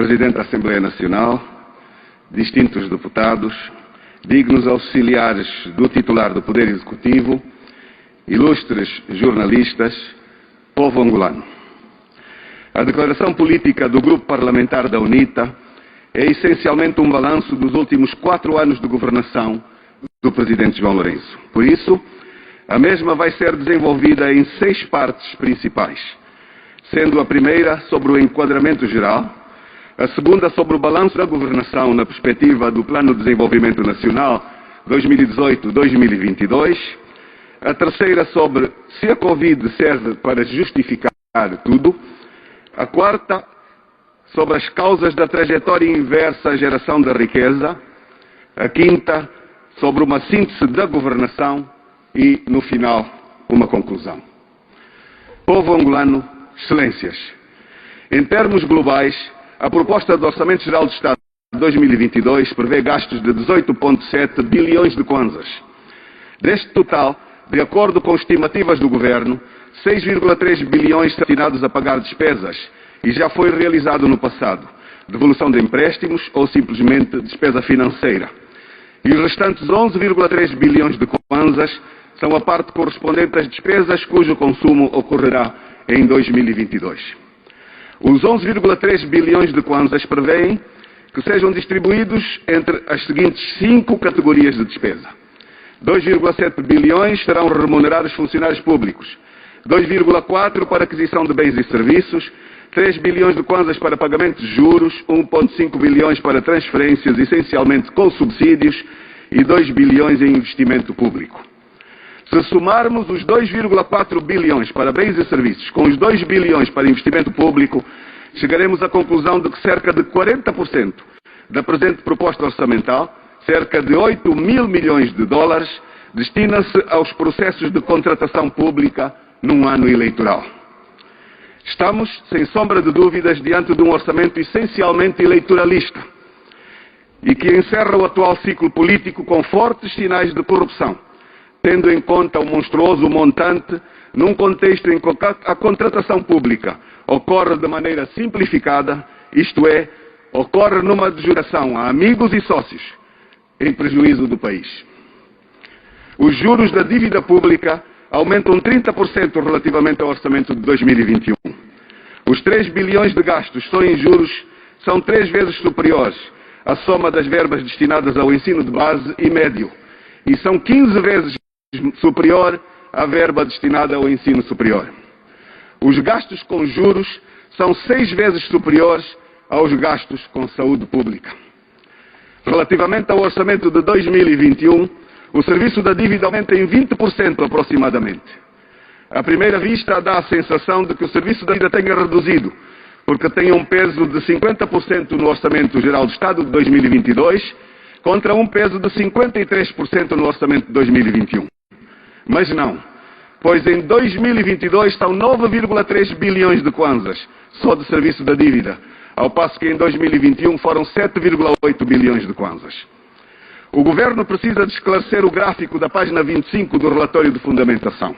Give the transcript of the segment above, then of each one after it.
Presidente da Assembleia Nacional, distintos deputados, dignos auxiliares do titular do Poder Executivo, ilustres jornalistas, povo angolano. A declaração política do Grupo Parlamentar da UNITA é essencialmente um balanço dos últimos 4 anos de governação do Presidente João Lourenço. Por isso, a mesma vai ser desenvolvida em 6 partes principais, sendo a primeira sobre o enquadramento geral, a segunda sobre o balanço da governação na perspectiva do Plano de Desenvolvimento Nacional 2018-2022, a terceira sobre se a Covid serve para justificar tudo, a quarta sobre as causas da trajetória inversa à geração da riqueza, a quinta sobre uma síntese da governação e, no final, uma conclusão. Povo angolano, excelências, em termos globais, a proposta do Orçamento Geral do Estado de 2022 prevê gastos de 18,7 bilhões de kwanzas. Deste total, de acordo com estimativas do Governo, 6,3 bilhões são destinados a pagar despesas e já foi realizado no passado, devolução de empréstimos ou simplesmente despesa financeira. E os restantes 11,3 bilhões de kwanzas são a parte correspondente às despesas cujo consumo ocorrerá em 2022. Os 11,3 bilhões de kwanzas prevêem que sejam distribuídos entre as seguintes 5 categorias de despesa. 2,7 bilhões serão remunerados funcionários públicos, 2,4 para aquisição de bens e serviços, 3 bilhões de kwanzas para pagamento de juros, 1,5 bilhões para transferências, essencialmente com subsídios, e 2 bilhões em investimento público. Se somarmos os 2,4 bilhões para bens e serviços com os 2 bilhões para investimento público, chegaremos à conclusão de que cerca de 40% da presente proposta orçamental, cerca de 8 mil milhões de dólares, destina-se aos processos de contratação pública num ano eleitoral. Estamos, sem sombra de dúvidas, diante de um orçamento essencialmente eleitoralista e que encerra o atual ciclo político com fortes sinais de corrupção, tendo em conta o monstruoso montante num contexto em que a contratação pública ocorre de maneira simplificada, isto é, ocorre numa adjudicação a amigos e sócios, em prejuízo do país. Os juros da dívida pública aumentam 30% relativamente ao orçamento de 2021. Os 3 bilhões de gastos só em juros são 3 vezes superiores à soma das verbas destinadas ao ensino de base e médio, e são 15 vezes superior à verba destinada ao ensino superior. Os gastos com juros são 6 vezes superiores aos gastos com saúde pública. Relativamente ao orçamento de 2021, o serviço da dívida aumenta em 20% aproximadamente. À primeira vista, dá a sensação de que o serviço da dívida tenha reduzido, porque tem um peso de 50% no Orçamento Geral do Estado de 2022, contra um peso de 53% no Orçamento de 2021. Mas não, pois em 2022 são 9,3 bilhões de kwanzas só de serviço da dívida, ao passo que em 2021 foram 7,8 bilhões de kwanzas. O Governo precisa de esclarecer o gráfico da página 25 do relatório de fundamentação.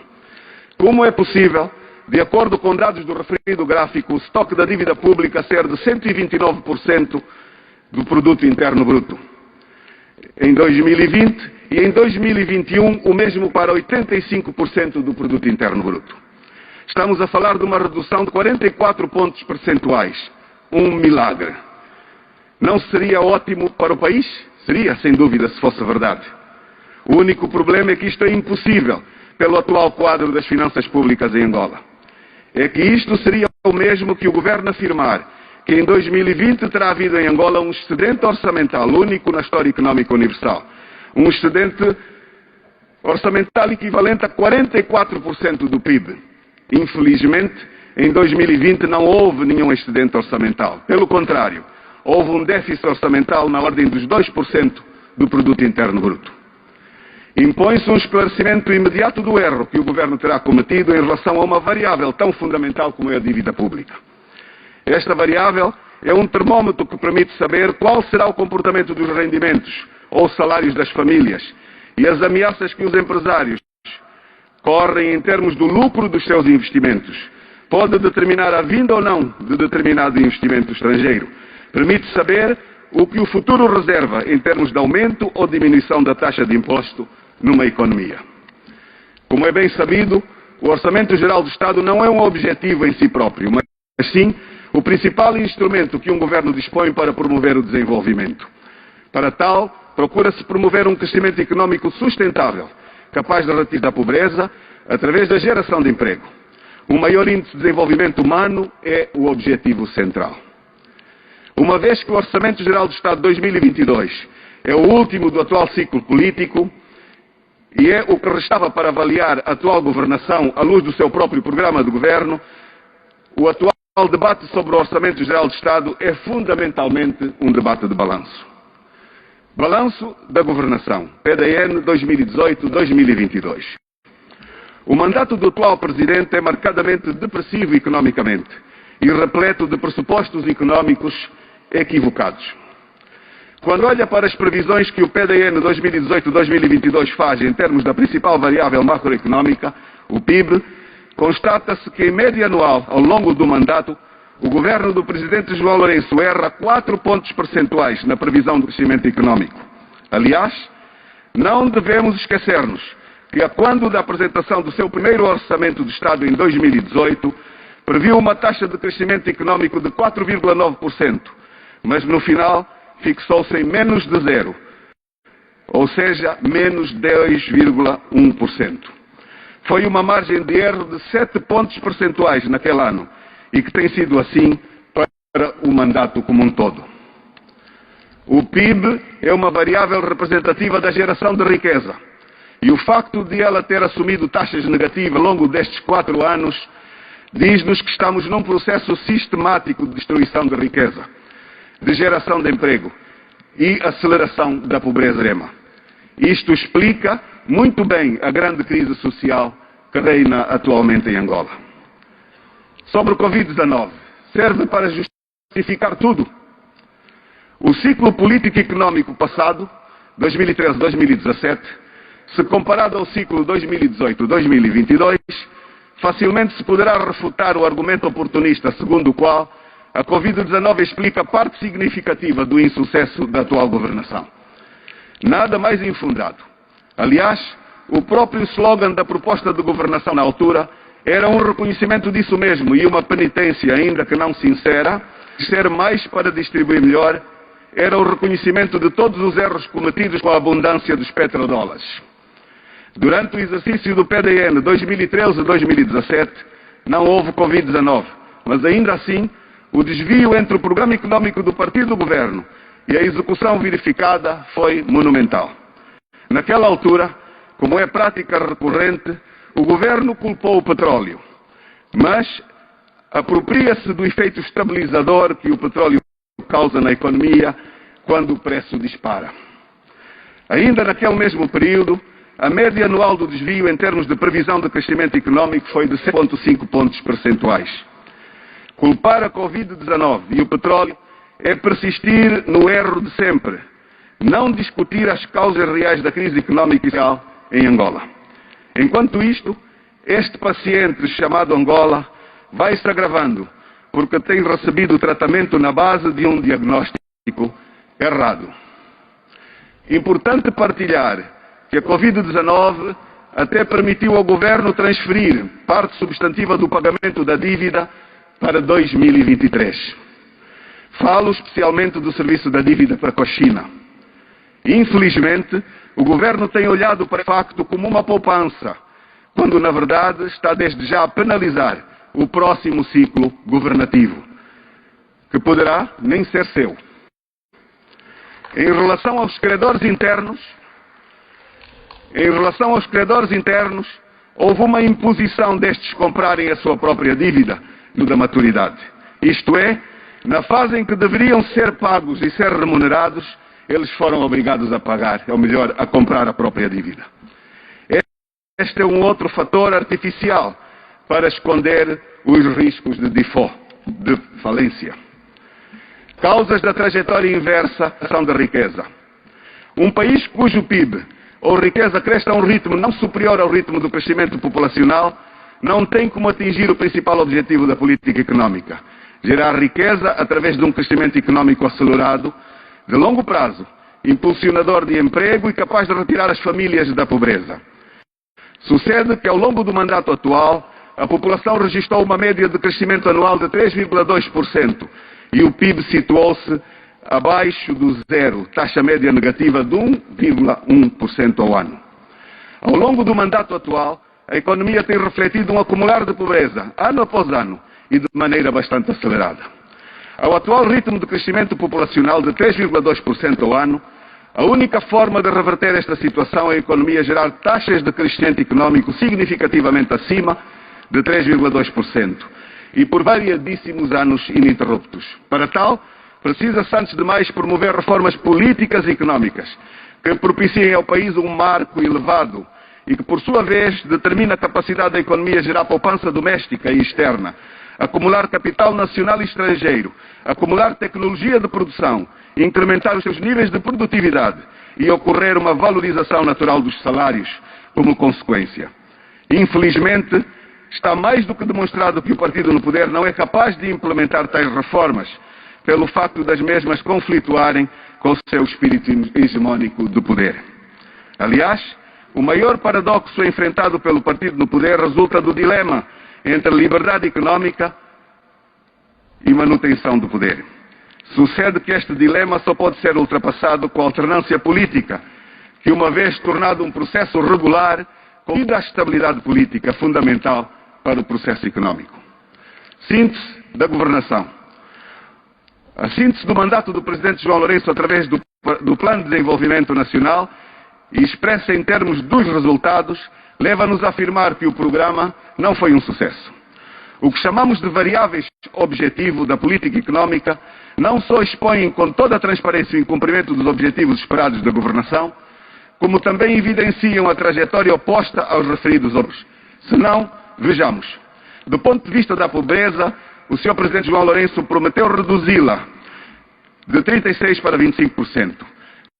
Como é possível, de acordo com dados do referido gráfico, o estoque da dívida pública ser de 129% do Produto Interno Bruto em 2020 e em 2021 o mesmo para 85% do Produto Interno Bruto. Estamos a falar de uma redução de 44 pontos percentuais. Um milagre. Não seria ótimo para o país? Seria, sem dúvida, se fosse verdade. O único problema é que isto é impossível pelo atual quadro das finanças públicas em Angola. É que isto seria o mesmo que o Governo afirmar que em 2020 terá havido em Angola um excedente orçamental único na história económica universal. Um excedente orçamental equivalente a 44% do PIB. Infelizmente, em 2020 não houve nenhum excedente orçamental. Pelo contrário, houve um déficit orçamental na ordem dos 2% do Produto Interno Bruto. Impõe-se um esclarecimento imediato do erro que o Governo terá cometido em relação a uma variável tão fundamental como é a dívida pública. Esta variável é um termômetro que permite saber qual será o comportamento dos rendimentos ou salários das famílias e as ameaças que os empresários correm em termos do lucro dos seus investimentos. Pode determinar a vinda ou não de determinado investimento estrangeiro. Permite saber o que o futuro reserva em termos de aumento ou diminuição da taxa de imposto numa economia. Como é bem sabido, o Orçamento Geral do Estado não é um objetivo em si próprio, mas sim o principal instrumento que um governo dispõe para promover o desenvolvimento. Para tal, procura-se promover um crescimento económico sustentável, capaz de retirar da pobreza, através da geração de emprego. Um maior índice de desenvolvimento humano é o objetivo central. Uma vez que o Orçamento Geral do Estado 2022 é o último do atual ciclo político e é o que restava para avaliar a atual governação à luz do seu próprio programa de governo, o atual debate sobre o Orçamento Geral do Estado é fundamentalmente um debate de balanço. Balanço da governação, PDN 2018-2022. O mandato do atual Presidente é marcadamente depressivo economicamente e repleto de pressupostos económicos equivocados. Quando olha para as previsões que o PDN 2018-2022 faz em termos da principal variável macroeconómica, o PIB, constata-se que em média anual, ao longo do mandato, o governo do Presidente João Lourenço erra 4 pontos percentuais na previsão do crescimento económico. Aliás, não devemos esquecer-nos que, a quando da apresentação do seu primeiro Orçamento do Estado em 2018, previu uma taxa de crescimento económico de 4,9%, mas no final fixou-se em menos de zero, ou seja, menos 10,1%. Foi uma margem de erro de 7 pontos percentuais naquele ano, e que tem sido assim para o mandato como um todo. O PIB é uma variável representativa da geração de riqueza, e o facto de ela ter assumido taxas negativas ao longo destes 4 anos diz-nos que estamos num processo sistemático de destruição de riqueza, de geração de emprego e aceleração da pobreza extrema. Isto explica muito bem a grande crise social que reina atualmente em Angola. Sobre o Covid-19, serve para justificar tudo. O ciclo político e económico passado, 2013-2017, se comparado ao ciclo 2018-2022, facilmente se poderá refutar o argumento oportunista segundo o qual a Covid-19 explica parte significativa do insucesso da atual governação. Nada mais infundado. Aliás, o próprio slogan da proposta de governação na altura era um reconhecimento disso mesmo e uma penitência, ainda que não sincera, de ser mais para distribuir melhor, era o reconhecimento de todos os erros cometidos com a abundância dos petrodólares. Durante o exercício do PDN 2013-2017, não houve Covid-19, mas ainda assim, o desvio entre o programa económico do partido do governo e a execução verificada foi monumental. Naquela altura, como é prática recorrente, o governo culpou o petróleo, mas apropria-se do efeito estabilizador que o petróleo causa na economia quando o preço dispara. Ainda naquele mesmo período, a média anual do desvio em termos de previsão de crescimento económico foi de 7,5 pontos percentuais. Culpar a Covid-19 e o petróleo é persistir no erro de sempre, não discutir as causas reais da crise económica e social em Angola. Enquanto isto, este paciente chamado Angola vai se agravando, porque tem recebido tratamento na base de um diagnóstico errado. Importante partilhar que a Covid-19 até permitiu ao governo transferir parte substantiva do pagamento da dívida para 2023. Falo especialmente do serviço da dívida para com a China. Infelizmente, o governo tem olhado para o facto como uma poupança, quando na verdade está desde já a penalizar o próximo ciclo governativo, que poderá nem ser seu. Em relação aos credores internos, houve uma imposição destes comprarem a sua própria dívida no da maturidade. Isto é, na fase em que deveriam ser pagos e ser remunerados, eles foram obrigados a pagar, ou melhor, a comprar a própria dívida. Este é um outro fator artificial para esconder os riscos de default, de falência. Causas da trajetória inversa são da riqueza. Um país cujo PIB ou riqueza cresce a um ritmo não superior ao ritmo do crescimento populacional não tem como atingir o principal objetivo da política económica, gerar riqueza através de um crescimento econômico acelerado, de longo prazo, impulsionador de emprego e capaz de retirar as famílias da pobreza. Sucede que, ao longo do mandato atual, a população registrou uma média de crescimento anual de 3,2% e o PIB situou-se abaixo do zero, taxa média negativa de 1,1% ao ano. Ao longo do mandato atual, a economia tem refletido um acumular de pobreza, ano após ano, e de maneira bastante acelerada. Ao atual ritmo de crescimento populacional de 3,2% ao ano, a única forma de reverter esta situação é a economia gerar taxas de crescimento econômico significativamente acima de 3,2% e por variadíssimos anos ininterruptos. Para tal, precisa-se antes de mais promover reformas políticas e económicas que propiciem ao país um marco elevado e que, por sua vez, determina a capacidade da economia a gerar poupança doméstica e externa, acumular capital nacional e estrangeiro, acumular tecnologia de produção, incrementar os seus níveis de produtividade e ocorrer uma valorização natural dos salários como consequência. Infelizmente, está mais do que demonstrado que o partido no poder não é capaz de implementar tais reformas, pelo facto das mesmas conflituarem com o seu espírito hegemónico do poder. Aliás, o maior paradoxo enfrentado pelo partido no poder resulta do dilema entre liberdade econômica e manutenção do poder. Sucede que este dilema só pode ser ultrapassado com a alternância política, que, uma vez tornado um processo regular, convida a estabilidade política fundamental para o processo econômico. Síntese da governação. A síntese do mandato do Presidente João Lourenço através do Plano de Desenvolvimento Nacional e expressa em termos dos resultados, leva-nos a afirmar que o programa não foi um sucesso. O que chamamos de variáveis objetivo da política económica não só expõem com toda a transparência o incumprimento dos objetivos esperados da governação, como também evidenciam a trajetória oposta aos referidos outros. Se não, vejamos. Do ponto de vista da pobreza, o Sr. Presidente João Lourenço prometeu reduzi-la de 36% para 25%.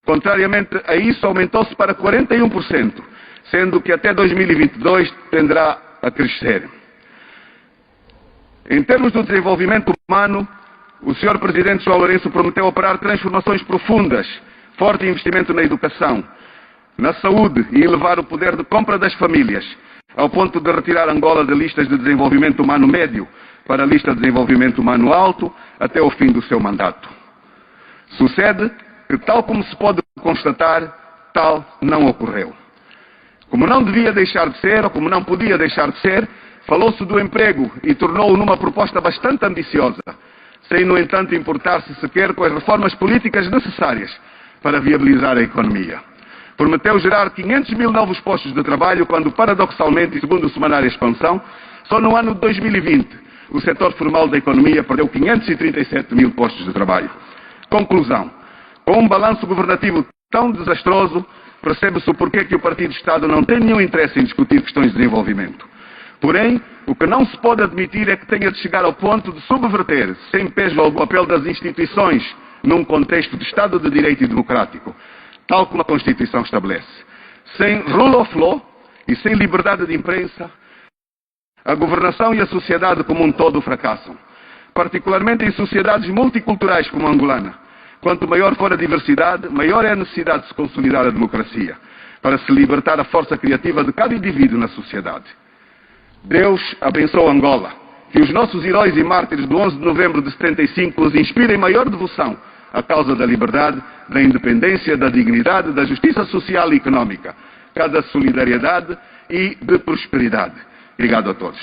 Contrariamente a isso, aumentou-se para 41%, sendo que até 2022 tenderá a crescer. Em termos do desenvolvimento humano, o Sr. Presidente João Lourenço prometeu operar transformações profundas, forte investimento na educação, na saúde e elevar o poder de compra das famílias, ao ponto de retirar Angola de listas de desenvolvimento humano médio para a lista de desenvolvimento humano alto até o fim do seu mandato. Sucede que, tal como se pode constatar, tal não ocorreu. Como não devia deixar de ser, ou como não podia deixar de ser, falou-se do emprego e tornou-o numa proposta bastante ambiciosa, sem, no entanto, importar-se sequer com as reformas políticas necessárias para viabilizar a economia. Prometeu gerar 500 mil novos postos de trabalho, quando, paradoxalmente, e segundo o semanário Expansão, só no ano de 2020, o setor formal da economia perdeu 537 mil postos de trabalho. Conclusão. Com um balanço governativo tão desastroso, percebe-se o porquê que o Partido de Estado não tem nenhum interesse em discutir questões de desenvolvimento. Porém, o que não se pode admitir é que tenha de chegar ao ponto de subverter, sem peso algum, o papel das instituições num contexto de Estado de Direito e democrático, tal como a Constituição estabelece. Sem rule of law e sem liberdade de imprensa, a governação e a sociedade como um todo fracassam, particularmente em sociedades multiculturais como a angolana. Quanto maior for a diversidade, maior é a necessidade de se consolidar a democracia, para se libertar a força criativa de cada indivíduo na sociedade. Deus abençoe Angola, que os nossos heróis e mártires do 11 de novembro de 75 nos inspirem maior devoção à causa da liberdade, da independência, da dignidade, da justiça social e económica, cada solidariedade e de prosperidade. Obrigado a todos.